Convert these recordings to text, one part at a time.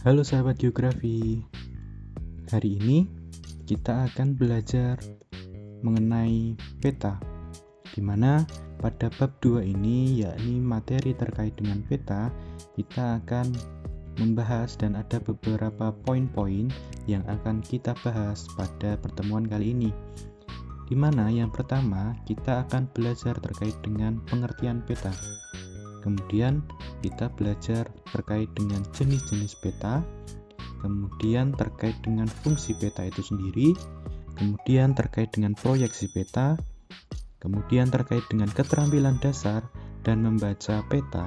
Halo sahabat geografi, hari ini kita akan belajar mengenai peta, di mana pada bab 2 ini, yakni materi terkait dengan peta, kita akan membahas dan ada beberapa poin-poin yang akan kita bahas pada pertemuan kali ini. Di mana yang pertama kita akan belajar terkait dengan pengertian peta. Kemudian kita belajar terkait dengan jenis-jenis peta, kemudian terkait dengan fungsi peta itu sendiri, kemudian terkait dengan proyeksi peta, kemudian terkait dengan keterampilan dasar dan membaca peta,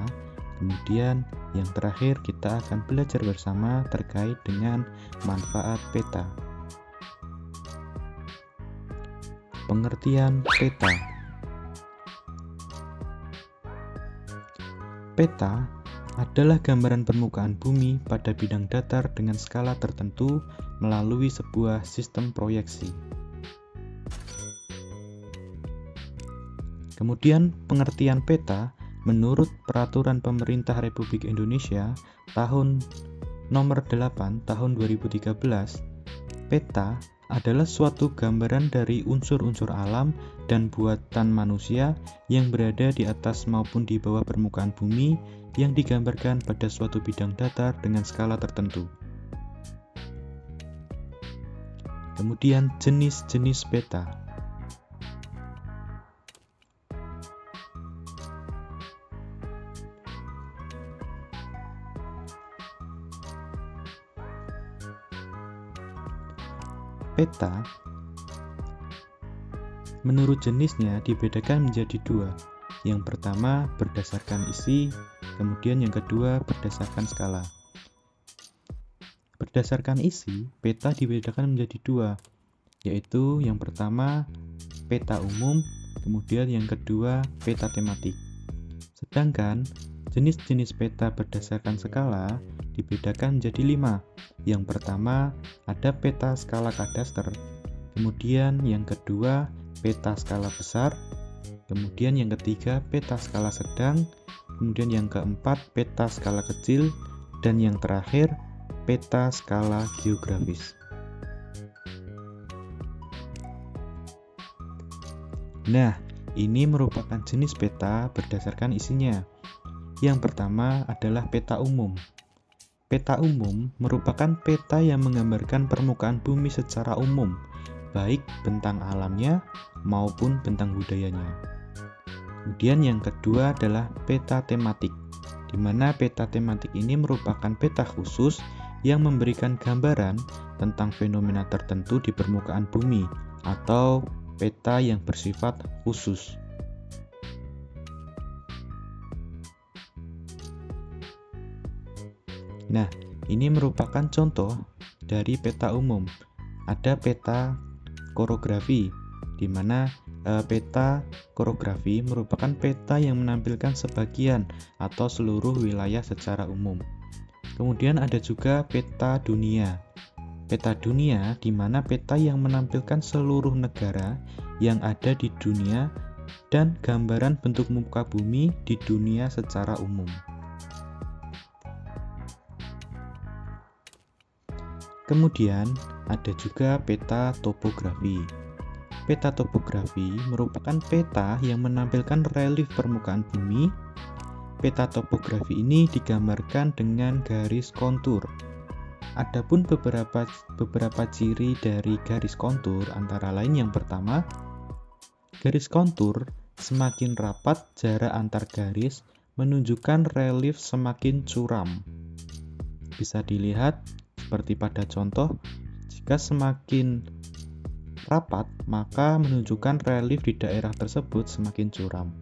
kemudian yang terakhir kita akan belajar bersama terkait dengan manfaat peta. Pengertian peta. Peta adalah gambaran permukaan bumi pada bidang datar dengan skala tertentu melalui sebuah sistem proyeksi. Kemudian pengertian peta menurut Peraturan Pemerintah Republik Indonesia tahun nomor 8 tahun 2013, peta adalah suatu gambaran dari unsur-unsur alam dan buatan manusia yang berada di atas maupun di bawah permukaan bumi yang digambarkan pada suatu bidang datar dengan skala tertentu. Kemudian jenis-jenis peta. Peta menurut jenisnya dibedakan menjadi dua. Yang pertama berdasarkan isi, kemudian yang kedua berdasarkan skala. Berdasarkan isi, peta dibedakan menjadi dua, yaitu yang pertama peta umum, kemudian yang kedua peta tematik. Sedangkan jenis-jenis peta berdasarkan skala dibedakan menjadi 5. Yang pertama ada peta skala kadaster, kemudian yang kedua peta skala besar, kemudian yang ketiga peta skala sedang, kemudian yang keempat peta skala kecil, dan yang terakhir peta skala geografis. Nah, ini merupakan jenis peta berdasarkan isinya. Yang pertama adalah peta umum. Peta umum merupakan peta yang menggambarkan permukaan bumi secara umum, baik bentang alamnya maupun bentang budayanya. Kemudian yang kedua adalah peta tematik, di mana peta tematik ini merupakan peta khusus yang memberikan gambaran tentang fenomena tertentu di permukaan bumi atau peta yang bersifat khusus. Nah, ini merupakan contoh dari peta umum. Ada peta korografi, di mana peta korografi merupakan peta yang menampilkan sebagian atau seluruh wilayah secara umum. Kemudian ada juga peta dunia. Peta dunia di mana peta yang menampilkan seluruh negara yang ada di dunia dan gambaran bentuk muka bumi di dunia secara umum. Kemudian ada juga peta topografi. Peta topografi merupakan peta yang menampilkan relief permukaan bumi. Peta topografi ini digambarkan dengan garis kontur. Adapun beberapa ciri dari garis kontur antara lain yang pertama, garis kontur semakin rapat jarak antar garis menunjukkan relief semakin curam. Bisa dilihat seperti pada contoh, jika semakin rapat maka menunjukkan relief di daerah tersebut semakin curam.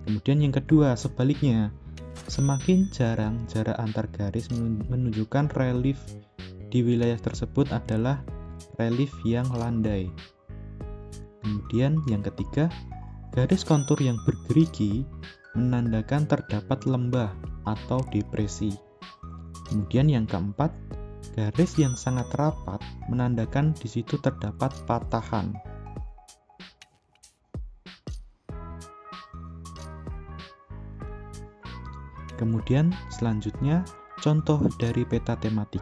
Kemudian yang kedua, sebaliknya, semakin jarang jarak antar garis menunjukkan relief di wilayah tersebut adalah relief yang landai. Kemudian yang ketiga, garis kontur yang bergerigi menandakan terdapat lembah atau depresi. Kemudian yang keempat, garis yang sangat rapat menandakan di situ terdapat patahan. Kemudian selanjutnya contoh dari peta tematik.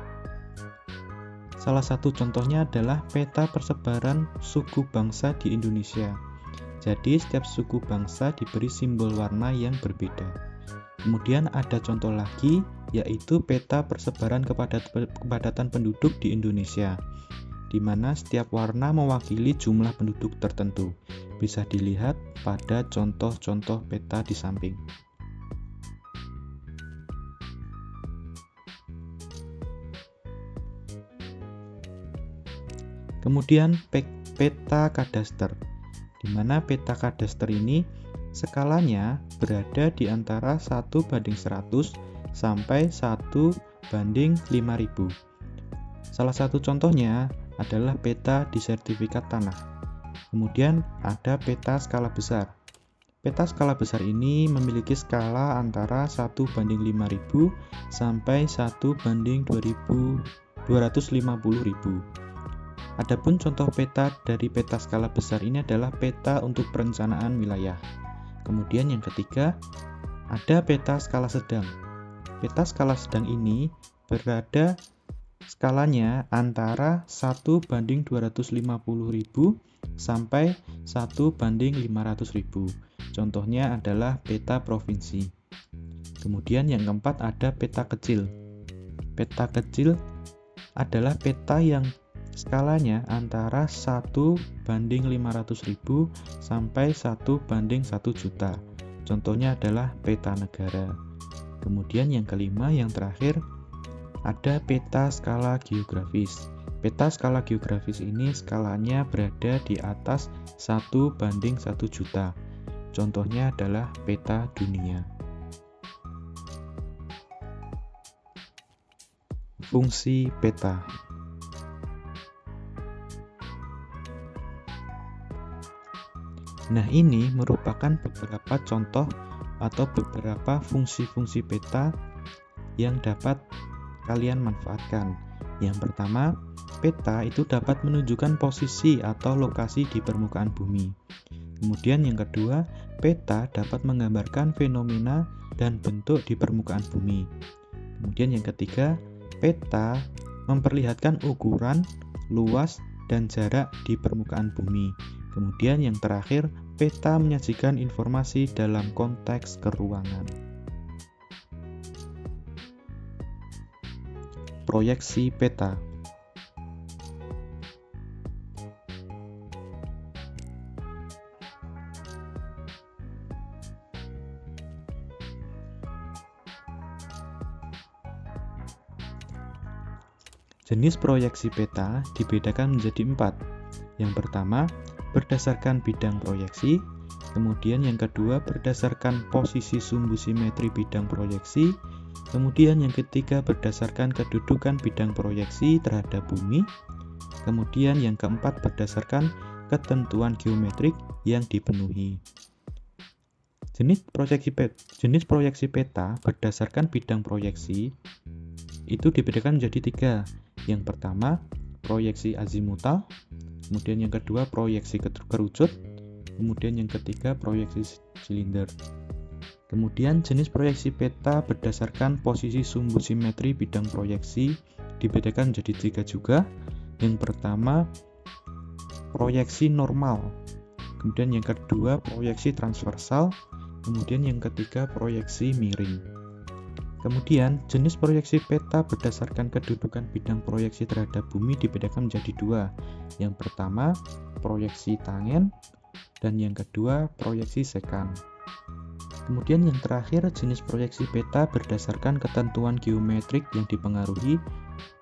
Salah satu contohnya adalah peta persebaran suku bangsa di Indonesia. Jadi setiap suku bangsa diberi simbol warna yang berbeda. Kemudian ada contoh lagi, yaitu peta persebaran kepadatan penduduk di Indonesia, di mana setiap warna mewakili jumlah penduduk tertentu. Bisa dilihat pada contoh-contoh peta di samping. Kemudian peta kadaster, di mana peta kadaster ini skalanya berada di antara 1:100 sampai 1:5000. Salah satu contohnya adalah peta di sertifikat tanah. Kemudian ada peta skala besar. Peta skala besar ini memiliki skala antara 1:5000 sampai 1:250.000. Adapun contoh peta dari peta skala besar ini adalah peta untuk perencanaan wilayah. Kemudian yang ketiga, ada peta skala sedang. Peta skala sedang ini berada skalanya antara 1:250.000 sampai 1:500.000. Contohnya adalah peta provinsi. Kemudian yang keempat ada peta kecil. Peta kecil adalah peta yang skalanya antara 1:500.000 sampai 1:1 juta. Contohnya adalah peta negara. Kemudian yang kelima, yang terakhir, ada peta skala geografis. Peta skala geografis ini skalanya berada di atas 1:1 juta. Contohnya adalah peta dunia. Fungsi peta. Nah, ini merupakan beberapa contoh atau beberapa fungsi-fungsi peta yang dapat kalian manfaatkan. Yang pertama, peta itu dapat menunjukkan posisi atau lokasi di permukaan bumi. Kemudian yang kedua, peta dapat menggambarkan fenomena dan bentuk di permukaan bumi. Kemudian yang ketiga, peta memperlihatkan ukuran, luas, dan jarak di permukaan bumi. Kemudian yang terakhir, peta menyajikan informasi dalam konteks keruangan. Proyeksi peta. Jenis proyeksi peta dibedakan menjadi 4. Yang pertama, berdasarkan bidang proyeksi. Kemudian yang kedua, berdasarkan posisi sumbu simetri bidang proyeksi. Kemudian yang ketiga, berdasarkan kedudukan bidang proyeksi terhadap bumi. Kemudian yang keempat, berdasarkan ketentuan geometrik yang dipenuhi. Jenis proyeksi peta berdasarkan bidang proyeksi itu dibedakan menjadi 3. Yang pertama, proyeksi azimutal. Kemudian yang kedua, proyeksi kerucut. Kemudian yang ketiga, proyeksi silinder. Kemudian jenis proyeksi peta berdasarkan posisi sumbu simetri bidang proyeksi dibedakan menjadi 3 juga. Yang pertama, proyeksi normal. Kemudian yang kedua, proyeksi transversal. Kemudian yang ketiga, proyeksi miring. Kemudian, jenis proyeksi peta berdasarkan kedudukan bidang proyeksi terhadap bumi dibedakan menjadi 2. Yang pertama, proyeksi tangen, dan yang kedua, proyeksi sekant. Kemudian yang terakhir, jenis proyeksi peta berdasarkan ketentuan geometrik yang dipengaruhi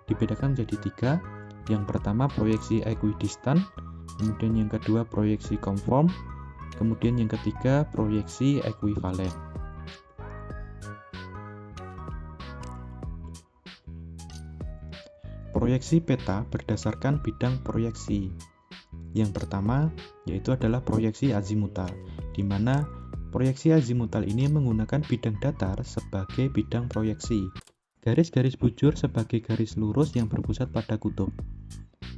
dibedakan menjadi 3. Yang pertama, proyeksi equidistant, kemudian yang kedua, proyeksi konform, kemudian yang ketiga, proyeksi ekuivalen. Proyeksi peta berdasarkan bidang proyeksi. Yang pertama yaitu adalah proyeksi azimutal, di mana proyeksi azimutal ini menggunakan bidang datar sebagai bidang proyeksi. Garis-garis bujur sebagai garis lurus yang berpusat pada kutub.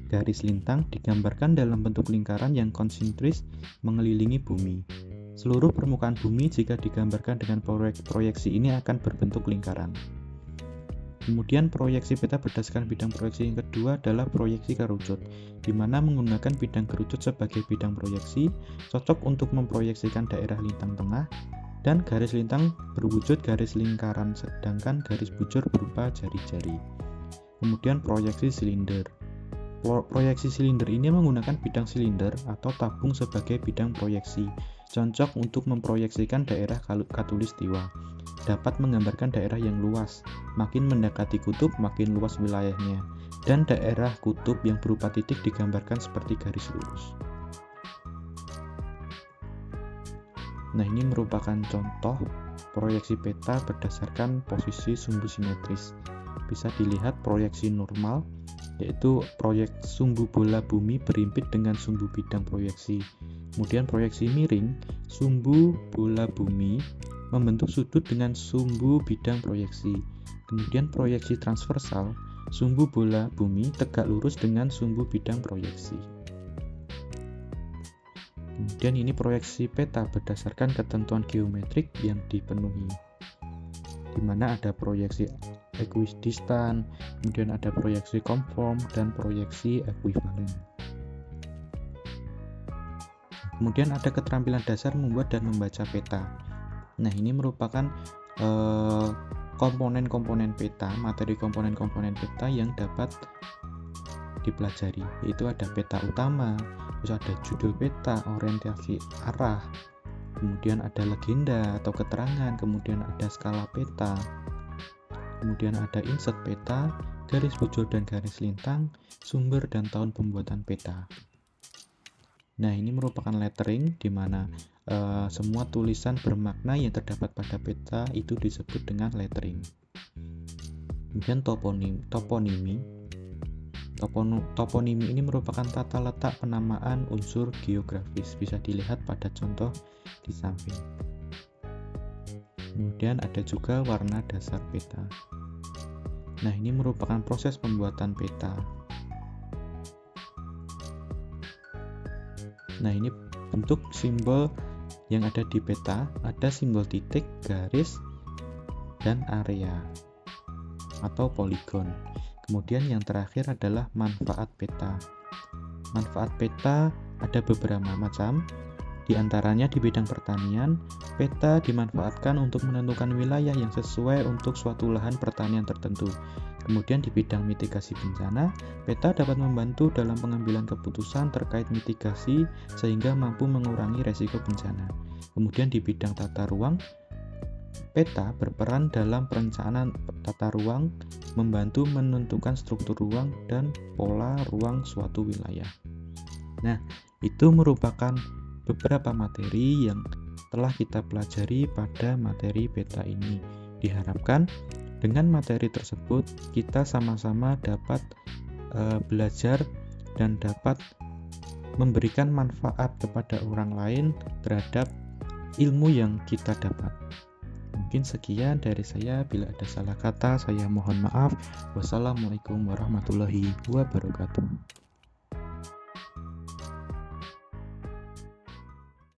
Garis lintang digambarkan dalam bentuk lingkaran yang konsentris mengelilingi bumi. Seluruh permukaan bumi jika digambarkan dengan proyeksi ini akan berbentuk lingkaran. Kemudian proyeksi peta berdasarkan bidang proyeksi yang kedua adalah proyeksi kerucut, di mana menggunakan bidang kerucut sebagai bidang proyeksi, cocok untuk memproyeksikan daerah lintang tengah, dan garis lintang berwujud garis lingkaran, sedangkan garis bujur berupa jari-jari. Kemudian proyeksi silinder. Proyeksi silinder ini menggunakan bidang silinder atau tabung sebagai bidang proyeksi, cocok untuk memproyeksikan daerah khatulistiwa. Dapat menggambarkan daerah yang luas, makin mendekati kutub makin luas wilayahnya, dan daerah kutub yang berupa titik digambarkan seperti garis lurus. Nah, ini merupakan contoh proyeksi peta berdasarkan posisi sumbu simetris. Bisa dilihat proyeksi normal, yaitu proyek sumbu bola bumi berimpit dengan sumbu bidang proyeksi. Kemudian proyeksi miring, sumbu bola bumi membentuk sudut dengan sumbu bidang proyeksi. Kemudian proyeksi transversal, sumbu bola bumi tegak lurus dengan sumbu bidang proyeksi. Kemudian ini proyeksi peta berdasarkan ketentuan geometrik yang dipenuhi, di mana ada proyeksi ekuidistan, kemudian ada proyeksi konform, dan proyeksi ekuivalen. Kemudian ada keterampilan dasar membuat dan membaca peta. Nah, ini merupakan komponen-komponen peta, materi komponen-komponen peta yang dapat dipelajari, yaitu ada peta utama, terus ada judul peta, orientasi arah, kemudian ada legenda atau keterangan, kemudian ada skala peta, kemudian ada insert peta, garis bujur dan garis lintang, sumber dan tahun pembuatan peta. Nah, ini merupakan lettering di mana semua tulisan bermakna yang terdapat pada peta itu disebut dengan lettering. Kemudian toponimi. Toponimi ini merupakan tata letak penamaan unsur geografis, bisa dilihat pada contoh di samping. Kemudian ada juga warna dasar peta. Nah, ini merupakan proses pembuatan peta. Nah, ini bentuk simbol yang ada di peta, ada simbol titik, garis, dan area atau poligon. Kemudian yang terakhir adalah manfaat peta. Manfaat peta ada beberapa macam, di antaranya di bidang pertanian, peta dimanfaatkan untuk menentukan wilayah yang sesuai untuk suatu lahan pertanian tertentu. Kemudian di bidang mitigasi bencana, peta dapat membantu dalam pengambilan keputusan terkait mitigasi sehingga mampu mengurangi resiko bencana. Kemudian di bidang tata ruang, peta berperan dalam perencanaan tata ruang, membantu menentukan struktur ruang dan pola ruang suatu wilayah. Nah, itu merupakan beberapa materi yang telah kita pelajari pada materi peta ini. Diharapkan dengan materi tersebut kita sama-sama dapat belajar dan dapat memberikan manfaat kepada orang lain terhadap ilmu yang kita dapat. Mungkin sekian dari saya. Bila ada salah kata, saya mohon maaf. Wassalamualaikum warahmatullahi wabarakatuh.